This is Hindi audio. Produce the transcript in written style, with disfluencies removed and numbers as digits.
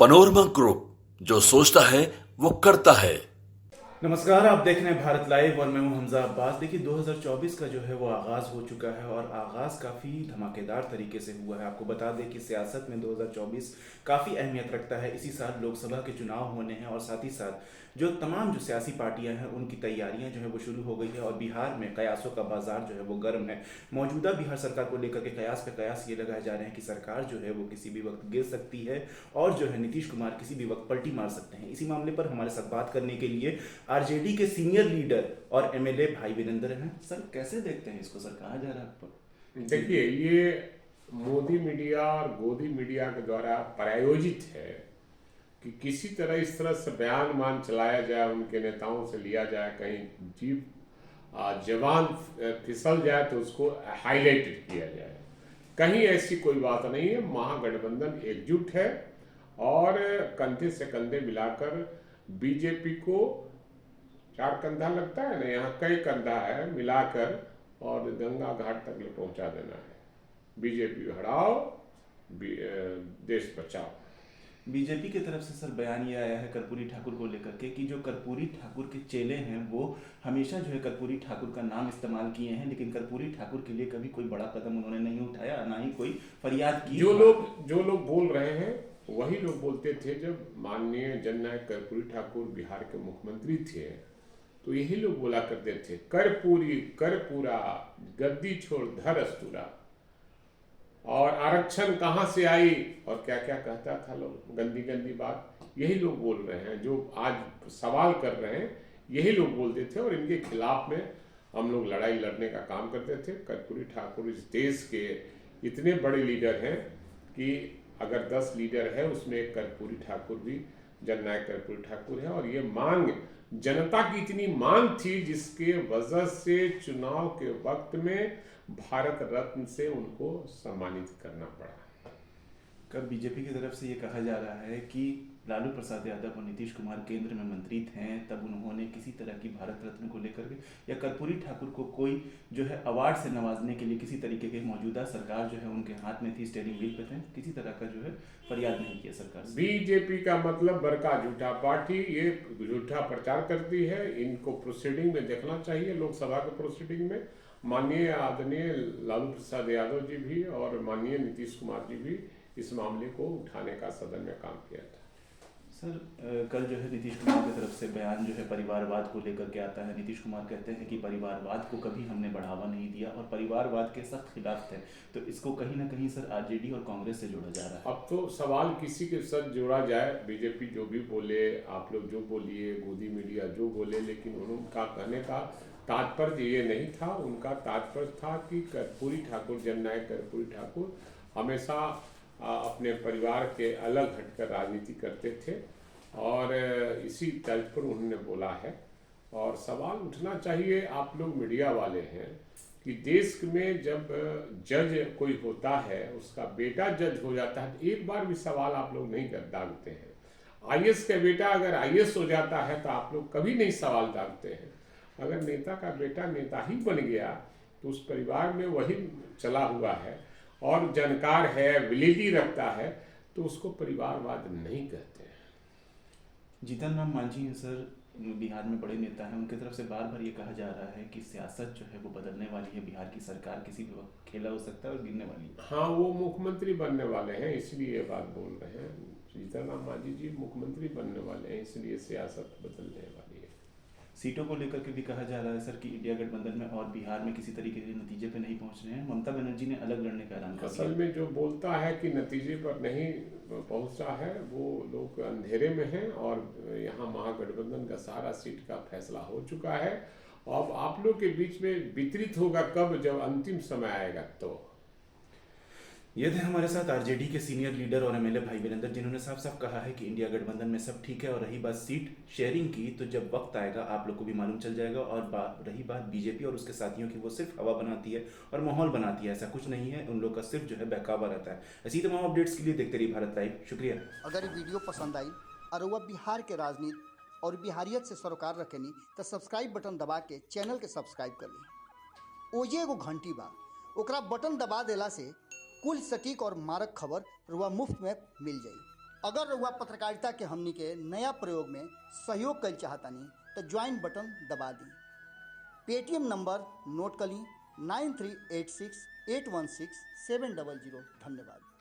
पनोरमा ग्रुप, जो सोचता है वो करता है। नमस्कार, आप देख रहे हैं भारत लाइव और मैं हूं हमजा अब्बास। देखिए 2024 का जो है वो आगाज़ हो चुका है और आगाज़ काफ़ी धमाकेदार तरीके से हुआ है। आपको बता दें कि सियासत में 2024 काफ़ी अहमियत रखता है। इसी साल लोकसभा के चुनाव होने हैं और साथ ही साथ जो तमाम जो सियासी पार्टियां हैं उनकी तैयारियां जो है वो शुरू हो गई है और बिहार में कयासों का बाजार जो है वो गर्म है। मौजूदा बिहार सरकार को लेकर के कयास पे कयास ये लगाए जा रहे हैं कि सरकार जो है वो किसी भी वक्त गिर सकती है और जो है नीतीश कुमार किसी भी वक्त पलटी मार सकते हैं। इसी मामले पर हमारे साथ बात करने के लिए आरजेडी के सीनियर लीडर और एमएलए भाई वीरेंद्र हैं। सर कैसे देखते हैं इसको? सर कहा जा रहा है आपको? देखिए, ये मोदी मीडिया और गोदी मीडिया के द्वारा प्रायोजित है कि किसी तरह इस तरह से बयान मान चलाया जाए, उनके नेताओं से लिया जाए, कहीं जीप जवान फिसल जाए तो उसको हाईलाइटेड किया जाए। कहीं ऐसी कोई बात नहीं है। महागठबंधन एकजुट है और कंधे से कंधे मिलाकर बीजेपी को, चार कंधा लगता है ना, यहाँ कई कंधा है, मिलाकर और गंगा घाट तक पहुंचा देना है। बीजेपी हटाओ, देश बचाओ। बीजेपी की तरफ से सर बयान ये आया है कर्पूरी ठाकुर को लेकर के कि जो कर्पूरी ठाकुर के चेले हैं वो हमेशा जो है कर्पूरी ठाकुर का नाम इस्तेमाल किए हैं, लेकिन कर्पूरी ठाकुर के लिए कभी कोई बड़ा कदम उन्होंने नहीं उठाया, ना ही कोई फरियाद की। जो लोग बोल रहे हैं वही लोग बोलते थे जब माननीय जननायक कर्पूरी ठाकुर बिहार के मुख्यमंत्री थे, तो यही लोग बोला करते थे, कर्पूरी कर्पूरा गद्दी छोड़ धर अस्तूरा। और आरक्षण कहाँ से आई और क्या क्या कहता था लोग, गंदी गंदी बात, यही लोग बोल रहे हैं। जो आज सवाल कर रहे हैं यही लोग बोलते थे और इनके खिलाफ में हम लोग लड़ाई लड़ने का काम करते थे। कर्पूरी ठाकुर इस देश के इतने बड़े लीडर हैं कि अगर 10 लीडर है उसमें एक कर्पूरी ठाकुर भी, जननायक कर्पूरी ठाकुर है। और ये मांग जनता की इतनी मांग थी जिसके वजह से चुनाव के वक्त में भारत रत्न से उनको सम्मानित करना पड़ा। कब बीजेपी की तरफ से ये कहा जा रहा है कि लालू प्रसाद यादव और नीतीश कुमार केंद्र में मंत्री थे तब उन्होंने किसी तरह की भारत रत्न को लेकर के या कर्पूरी ठाकुर को कोई जो है अवार्ड से नवाजने के लिए किसी तरीके के मौजूदा सरकार जो है उनके हाथ में थी, स्टीयरिंग व्हील पे थे, किसी तरह का जो है फरियाद नहीं किया सरकार से। बीजेपी का मतलब बड़का झूठा पार्टी, ये झूठा प्रचार करती है। इनको प्रोसीडिंग में देखना चाहिए, लोकसभा के प्रोसीडिंग में माननीय आदरणीय लालू प्रसाद यादव जी भी और माननीय नीतीश कुमार जी भी इस मामले को उठाने का सदन में काम किया था। सर कल जो है नीतीश कुमार की तरफ से बयान जो है परिवारवाद को लेकर के आता है। नीतीश कुमार कहते हैं कि परिवारवाद को कभी हमने बढ़ावा नहीं दिया और परिवारवाद के सख्त खिलाफ थे, तो इसको कहीं ना कहीं सर आरजेडी और कांग्रेस से जोड़ा जा रहा है। अब तो सवाल किसी के साथ जोड़ा जाए, बीजेपी जो भी बोले, आप लोग जो बोलिए, गोदी मीडिया जो बोले, लेकिन उनका कहने का तात्पर्य ये नहीं था। उनका तात्पर्य था कि कर्पूरी ठाकुर, जननायक कर्पूरी ठाकुर हमेशा अपने परिवार के अलग हटकर राजनीति करते थे और इसी तर्ज पर उन्होंने बोला है। और सवाल उठना चाहिए, आप लोग मीडिया वाले हैं, कि देश में जब जज कोई होता है, उसका बेटा जज हो जाता है, एक बार भी सवाल आप लोग नहीं दागते हैं। आईएएस का बेटा अगर आईएएस हो जाता है तो आप लोग कभी नहीं सवाल दागते हैं। अगर नेता का बेटा नेता ही बन गया तो उस परिवार में वही चला हुआ है और जानकार है, विलिटी रखता है, तो उसको परिवारवाद नहीं कहते हैं। जीतन राम मांझी हैं सर, बिहार में बड़े नेता हैं, उनकी तरफ से बार बार ये कहा जा रहा है कि सियासत जो है वो बदलने वाली है, बिहार की सरकार किसी भी वक्त खेला हो सकता है और गिरने वाली है। हाँ, वो मुख्यमंत्री बनने वाले हैं इसलिए ये बात बोल रहे हैं। जीतन राम मांझी जी मुख्यमंत्री बनने वाले हैं, इसलिए सियासत बदलने वाली है। सीटों को लेकर के भी कहा जा रहा है सर कि इंडिया गठबंधन में और बिहार में किसी तरीके के नतीजे पे नहीं पहुंच रहे हैं। ममता बनर्जी ने अलग लड़ने का ऐलान कर दिया। असल में जो बोलता है कि नतीजे पर नहीं पहुंचा है, वो लोग अंधेरे में हैं और यहाँ महागठबंधन का सारा सीट का फैसला हो चुका है। अब आप लोग के बीच में वितरित होगा कब, जब अंतिम समय आएगा तो। ये थे हमारे साथ आरजेडी के सीनियर लीडर और एमएलए भाई वीरेंद्र, जिन्होंने साफ साफ कहा है कि इंडिया गठबंधन में सब ठीक है। और रही बात सीट शेयरिंग की, तो जब वक्त आएगा आप लोग को भी मालूम चल जाएगा। और रही बात बीजेपी और उसके साथियों की, वो सिर्फ हवा बनाती है और माहौल बनाती है, ऐसा कुछ नहीं है। उन लोग का सिर्फ जो है बहकावा रहता है। ऐसी तमाम अपडेट्स के लिए देखते रहिए भारत लाइव। शुक्रिया। अगर ये वीडियो पसंद आई और वह बिहार के राजनीति और बिहारियत से सरोकार रखेनी तो सब्सक्राइब बटन दबा के चैनल के सब्सक्राइब कर ली। ओजे एगो घंटी बा, ओकरा बटन दबा देला से कुल सटीक और मारक खबर रुआ मुफ्त में मिल जाई। अगर रउआ पत्रकारिता के हमनी के नया प्रयोग में सहयोग कर चाहतानी तो ज्वाइन बटन दबा दी। पेटीएम नंबर नोट कर ली 9386816700। धन्यवाद।